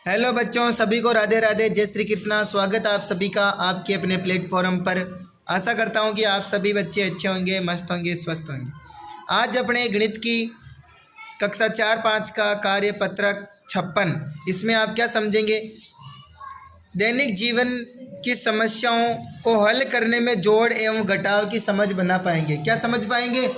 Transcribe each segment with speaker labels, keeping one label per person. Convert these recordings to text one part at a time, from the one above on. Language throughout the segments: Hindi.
Speaker 1: हेलो बच्चों, सभी को राधे राधे, जय श्री कृष्णा। स्वागत है आप सभी का आपके अपने प्लेटफॉर्म पर। आशा करता हूँ कि आप सभी बच्चे अच्छे होंगे, मस्त होंगे, स्वस्थ होंगे। आज अपने गणित की कक्षा 4-5 का कार्य पत्रक 56, इसमें आप क्या समझेंगे? दैनिक जीवन की समस्याओं को हल करने में जोड़ एवं घटाव की समझ बना पाएंगे। क्या समझ पाएंगे?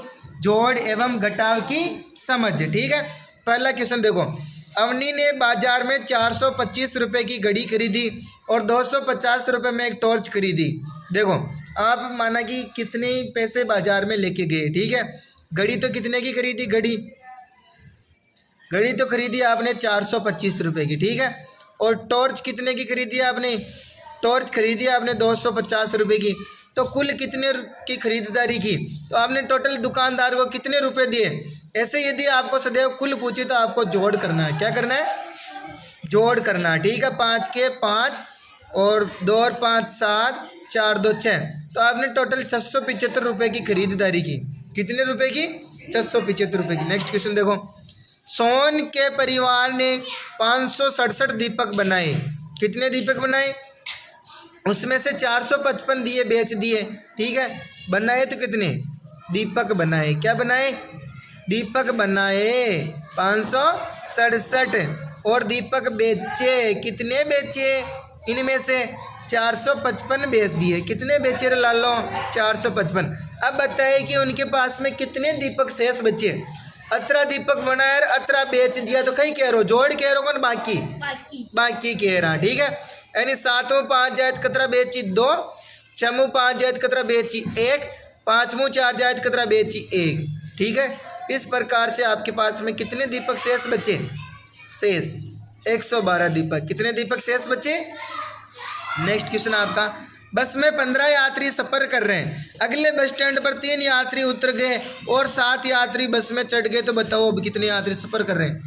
Speaker 1: जोड़ एवं घटाव की समझ। ठीक है, पहला क्वेश्चन देखो। अवनी ने बाजार में 425 रुपये की घड़ी खरीदी और 250 रुपये में एक टॉर्च खरीदी। देखो, आप माना कि कितने पैसे बाजार में लेके गए। ठीक है, घड़ी तो कितने की खरीदी? घड़ी तो खरीदी आपने 425 रुपये की। ठीक है, और टॉर्च कितने की खरीदी आपने? टॉर्च खरीदी आपने 250 रुपये की। तो कुल कितने की खरीदारी की? तो आपने टोटल दुकानदार को कितने रुपए दिए? ऐसे यदि आपको सदैव कुल पूछे तो आपको जोड़ करना है। क्या करना है? जोड़ करना। ठीक है, 5 के 5 और 2 और 5 7, 4 2 6। तो आपने टोटल 675 रुपये की खरीदारी की। कितने रुपए की? 675 रुपये की। नेक्स्ट क्वेश्चन देखो। सोन के परिवार ने 567 दीपक बनाए। कितने दीपक बनाए? उसमें से 455 दिए बेच दिए। ठीक है, बनाए तो कितने दीपक बनाए? क्या बनाए? दीपक बनाए 567 और दीपक बेचे। कितने बेचे? इनमें से 455 बेच दिए। कितने बेचे रे लालो? 455। अब बताए कि उनके पास में कितने दीपक शेष बचे? अतरा दीपक बनाया और अतरा बेच दिया। तो कहीं कह रहो जोड़ कह रहो कौन? बाकी कह रहा। ठीक है, यानी 7 5 जायद कतरा बेची 2, 6 5 जायद कतरा बेची 1, 5 4 जायद कतरा बेची 1। ठीक है, इस प्रकार से आपके पास में कितने दीपक शेष बचे? शेष 112 दीपक। कितने दीपक शेष बचे? नेक्स्ट क्वेश्चन आपका। बस में 15 यात्री सफर कर रहे हैं। अगले बस स्टैंड पर 3 यात्री उतर गए और 7 यात्री बस में चढ़ गए। तो बताओ अब कितने यात्री सफर कर रहे हैं?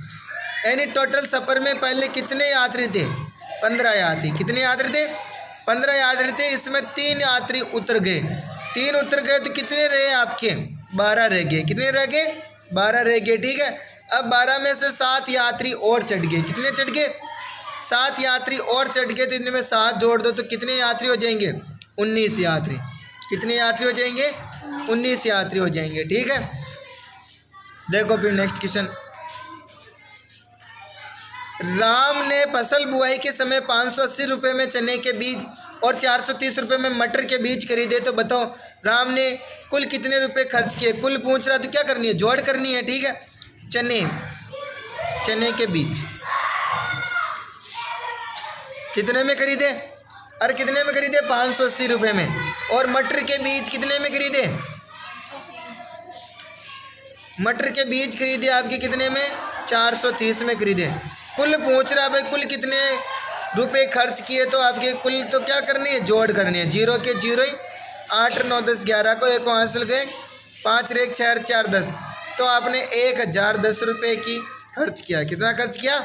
Speaker 1: यानी टोटल सफर में पहले कितने यात्री थे? 15 यात्री। कितने यात्री थे? 15 यात्री थे। इसमें 3 यात्री उतर गए। 3 उतर गए तो कितने रहे आपके? 12 रह गए। कितने रह गए? 12 रह गए। ठीक है, अब 12 में से 7 यात्री और चढ़ गए। कितने चढ़ गए? 7 यात्री और चढ़ गए। तो इनमें 7 जोड़ दो तो कितने यात्री हो जाएंगे? 19 यात्री। कितने यात्री हो जाएंगे? 19 यात्री हो जाएंगे। ठीक है, देखो फिर नेक्स्ट क्वेश्चन। राम ने फसल बुआई के समय 580 रुपये में चने के बीज और 430 रुपये में मटर के बीज खरीदे। तो बताओ राम ने कुल कितने रुपए खर्च किए? कुल पूछ रहा तो क्या करनी है? जोड़ करनी है। ठीक है, चने के बीज कितने में खरीदे? और कितने में खरीदे? 580 रुपये में। और मटर के बीज कितने में खरीदे? मटर के बीज खरीदे आपके कितने में? 430 में खरीदे। कुल पूछ रहा भाई कुल कितने रुपए खर्च किए। तो आपके कुल तो क्या करनी है? जोड़ करनी है। 0 के 0 ही 8 9 10 11 को एक हासिल गए 5 1 4 4 10। तो आपने 1010 रुपये की खर्च किया। कितना खर्च किया?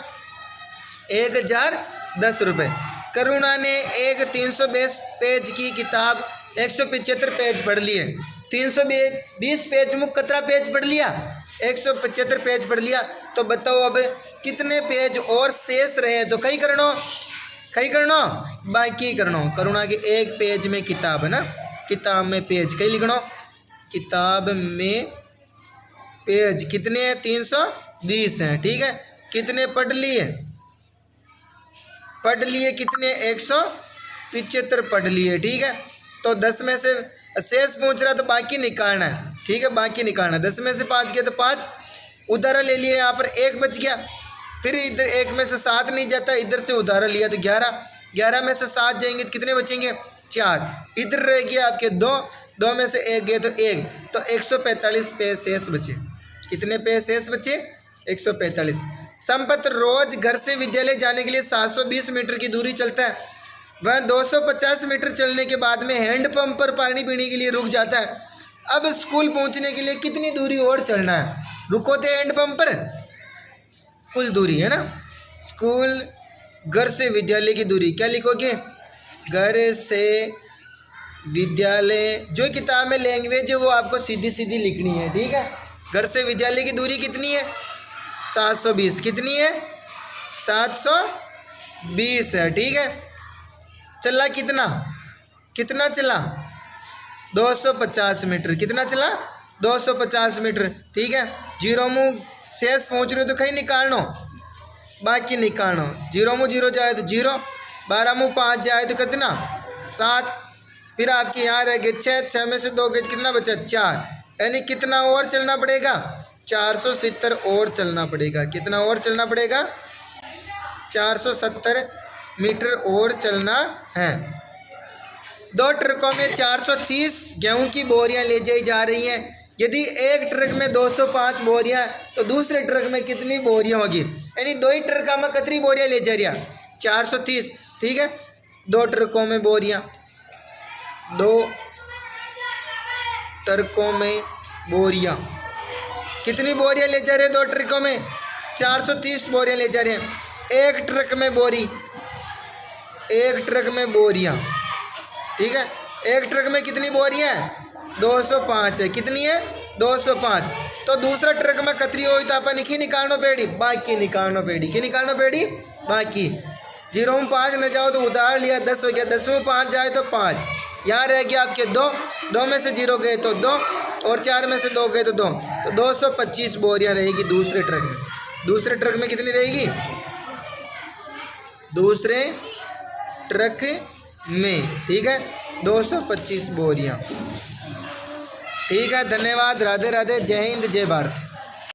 Speaker 1: 1010 रुपये। करुणा ने एक 320 पेज की किताब 175 पेज पढ़ लिए। 320 पेज मुख कतरा पेज पढ़ लिया? 175 पेज पढ़ लिया। तो बताओ अब कितने पेज और शेष रहे? तो कहीं करनो बाकी करनो। करुणा के एक पेज में किताब है ना, किताब में पेज कहीं लिखनो। किताब में पेज कितने हैं? 320 हैं। ठीक है, कितने पढ़ लिए? कितने? 175 पढ़ लिए। ठीक है, तो 10 में से शेष पूछ रहा तो बाकी निकालना है। ठीक है, बाकी निकालना। 10 में से 5 गया तो 5 उधारा ले लिए। यहाँ पर 1 बच गया। फिर इधर 1 में से 7 नहीं जाता, इधर से उधारा लिया तो 11 में से 7 जाएंगे तो कितने बचेंगे? 4। इधर रह गया आपके 2 में से 1 गए तो 1। तो 145 पे शेष बचे। कितने पे शेष बचे? 145। संपत रोज घर से विद्यालय जाने के लिए 720 मीटर की दूरी चलता है। वह 250 मीटर चलने के बाद में हैंडपंप पर पानी पीने के लिए रुक जाता है। अब स्कूल पहुंचने के लिए कितनी दूरी और चलना है? रुको थे हैंडपंप पर, कुल दूरी है ना। स्कूल घर से विद्यालय की दूरी क्या लिखोगे? घर से विद्यालय जो किताब में लैंग्वेज है वो आपको सीधी सीधी लिखनी है। ठीक है, घर से विद्यालय की दूरी कितनी है? 720। कितनी है? 720। 20 है, ठीक है। चला कितना, कितना चला 250 मीटर, कितना चला 250 मीटर, ठीक है। जीरो मुँह शेष पहुँच रहे हो तो कहीं निकालनो, बाकी निकालनो, जीरो मुँह जीरो जाए तो जीरो, 12 मुँह 5 जाए तो कितना 7, फिर आपके यहाँ रह गए 6, 6 में से 2 गए कितना बचा 4, यानी कितना और चलना पड़ेगा 470 और चलना पड़ेगा, कितना और चलना पड़ेगा 470 मीटर और चलना है। 2 ट्रकों में 430 गेहूं की बोरियां ले जाई जा रही हैं। यदि एक ट्रक में 205 बोरियां तो दूसरे ट्रक में कितनी बोरियां होगी, यानी 2 ही ट्रक में कितनी बोरियां ले जा रही है 430, ठीक है। 2 ट्रकों में बोरियां, 2 ट्रकों में बोरियां, कितनी बोरियां ले जा रहे हैं 2 ट्रकों में 430 बोरियां ले जा रहे हैं। एक ट्रक में बोरी, एक ट्रक में बोरियां, ठीक है। एक ट्रक में कितनी बोरियां है 205 है, कितनी है 205, तो दूसरा ट्रक में कतरी हुई तो अपन की निकालना पेड़ी, बाकी निकालना पेड़ी, की निकालना पेड़ी बाकी। 0 में 5 न जाओ तो उधार लिया 10 हो गया, 10 में 5 जाए तो 5, यहाँ रह गया आपके 2, 2 में से 0 गए तो 2 और 4 में से 2 गए तो 2, तो 225 बोरियां रहेगी दूसरे ट्रक में। दूसरे ट्रक में कितनी रहेगी, दूसरे ट्रक में, ठीक है 225 बोरियां, ठीक है। धन्यवाद, राधे राधे, जय हिंद, जय भारत।